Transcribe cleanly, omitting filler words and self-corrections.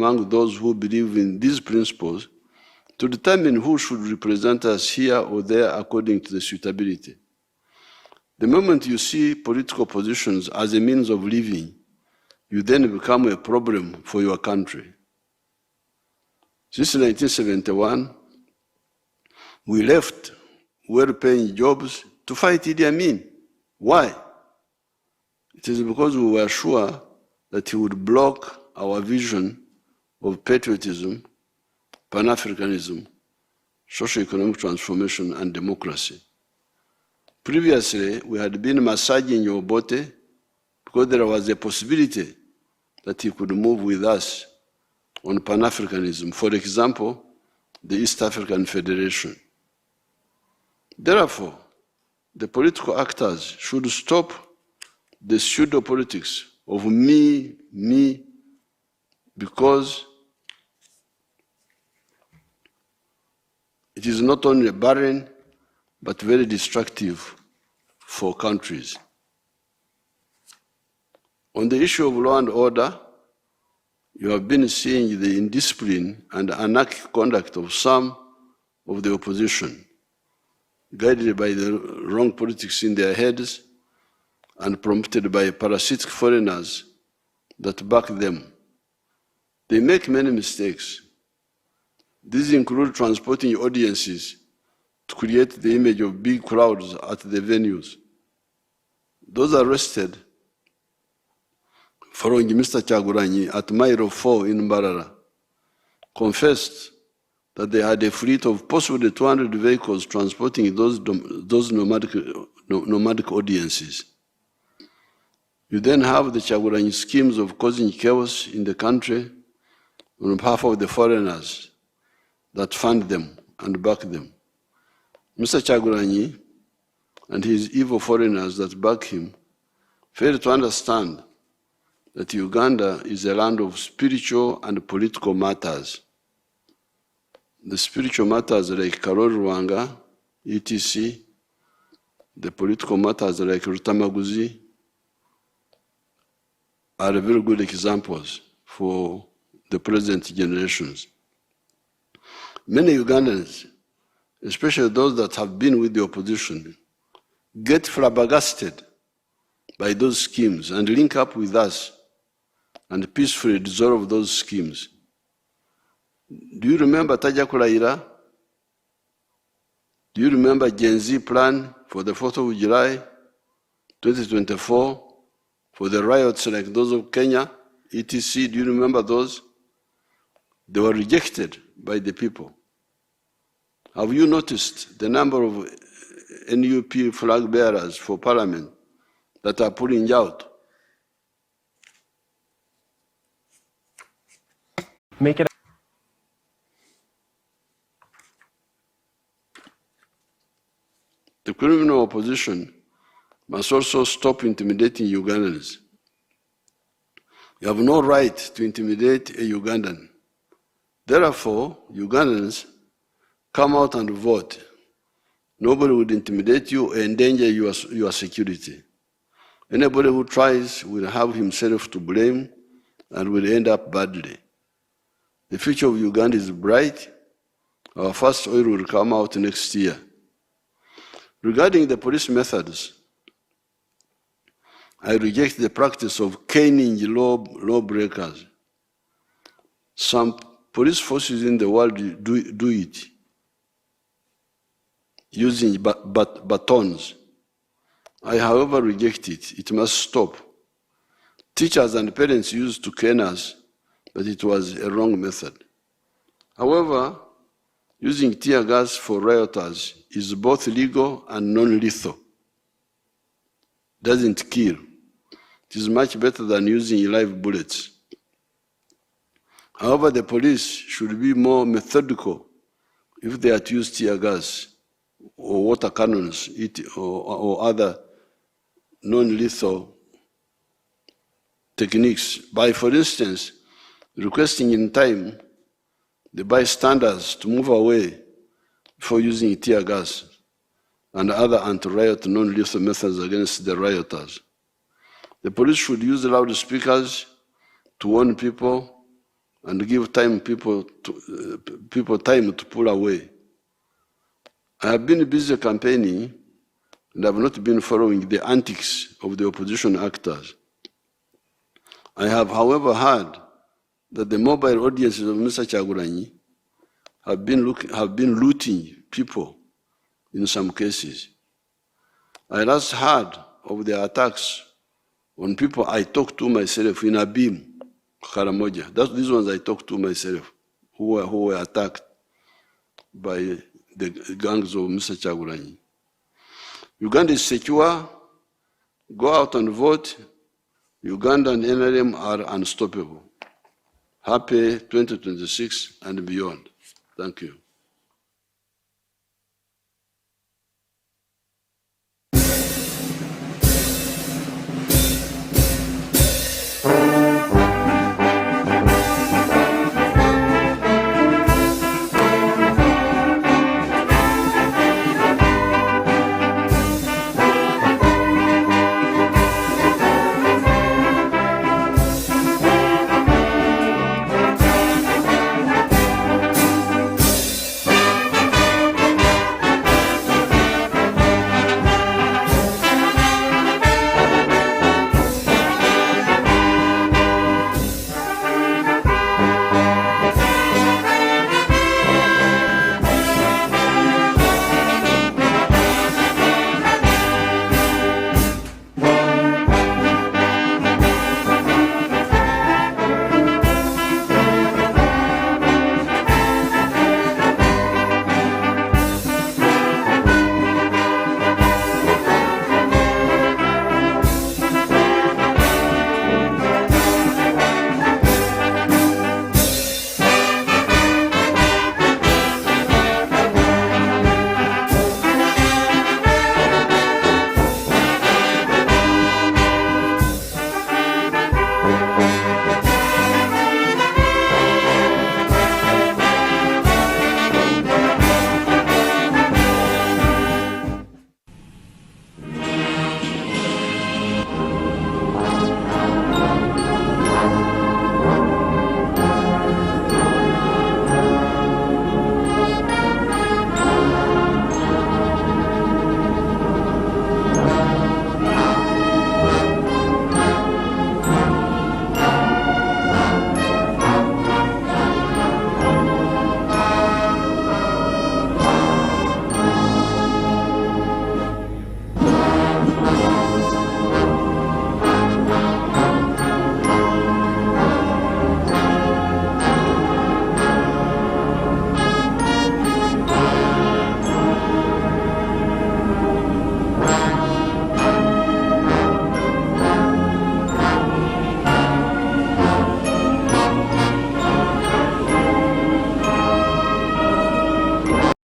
among those who believe in these principles to determine who should represent us here or there according to the suitability. The moment you see political positions as a means of living, you then become a problem for your country. Since 1971, we left well-paying jobs to fight Idi Amin. Why? It is because we were sure that he would block our vision of patriotism, Pan-Africanism, socio-economic transformation, and democracy. Previously, we had been massaging Obote because there was a possibility that he could move with us on Pan-Africanism, for example, the East African Federation. Therefore, the political actors should stop the pseudo-politics of me, because it is not only barren, but very destructive for countries. On the issue of law and order, you have been seeing the indiscipline and anarchic conduct of some of the opposition, guided by the wrong politics in their heads and prompted by parasitic foreigners that back them. They make many mistakes. These include transporting audiences to create the image of big crowds at the venues. Those arrested following Mr. Kyagulanyi at Mile 4 in Mbarara confessed that they had a fleet of possibly 200 vehicles transporting those nomadic audiences. You then have the Kyagulanyi schemes of causing chaos in the country on behalf of the foreigners that fund them and back them. Mr. Kyagulanyi and his evil foreigners that back him fail to understand that Uganda is a land of spiritual and political matters. The spiritual matters like Karoli Rwanga, etc., the political matters like Rutamaguzi are very good examples for the present generations. Many Ugandans, especially those that have been with the opposition, get flabbergasted by those schemes and link up with us and peacefully dissolve those schemes. Do you remember Taja Kulaira? Do you remember Gen Z plan for the 4th of July, 2024, for the riots like those of Kenya, etc.? Do you remember those? They were rejected by the people. Have you noticed the number of NUP flag bearers for parliament that are pulling out? Make it. The criminal opposition must also stop intimidating Ugandans. You have no right to intimidate a Ugandan. Therefore, Ugandans, come out and vote. Nobody would intimidate you or endanger your security. Anybody who tries will have himself to blame and will end up badly. The future of Uganda is bright. Our first oil will come out next year. Regarding the police methods, I reject the practice of caning lawbreakers. Some police forces in the world do it using batons. I, however, reject it. It must stop. Teachers and parents used to cane us, but it was a wrong method. However, using tear gas for rioters is both legal and non-lethal. Doesn't kill. It is much better than using live bullets. However, the police should be more methodical if they are to use tear gas or water cannons or other non-lethal techniques by, for instance, requesting in time the bystanders to move away before using tear gas and other anti-riot non-lethal methods against the rioters. The police should use loudspeakers to warn people and give people time to pull away. I have been busy campaigning and have not been following the antics of the opposition actors. I have, however, heard that the mobile audiences of Mr. Kyagulanyi have been looting people in some cases. I last heard of the attacks on people I talked to myself in Abim, Karamoja. These ones I talked to myself, who were attacked by the gangs of Mr. Kyagulanyi. Uganda is secure. Go out and vote. Uganda and NRM are unstoppable. Happy 2026 and beyond. Thank you.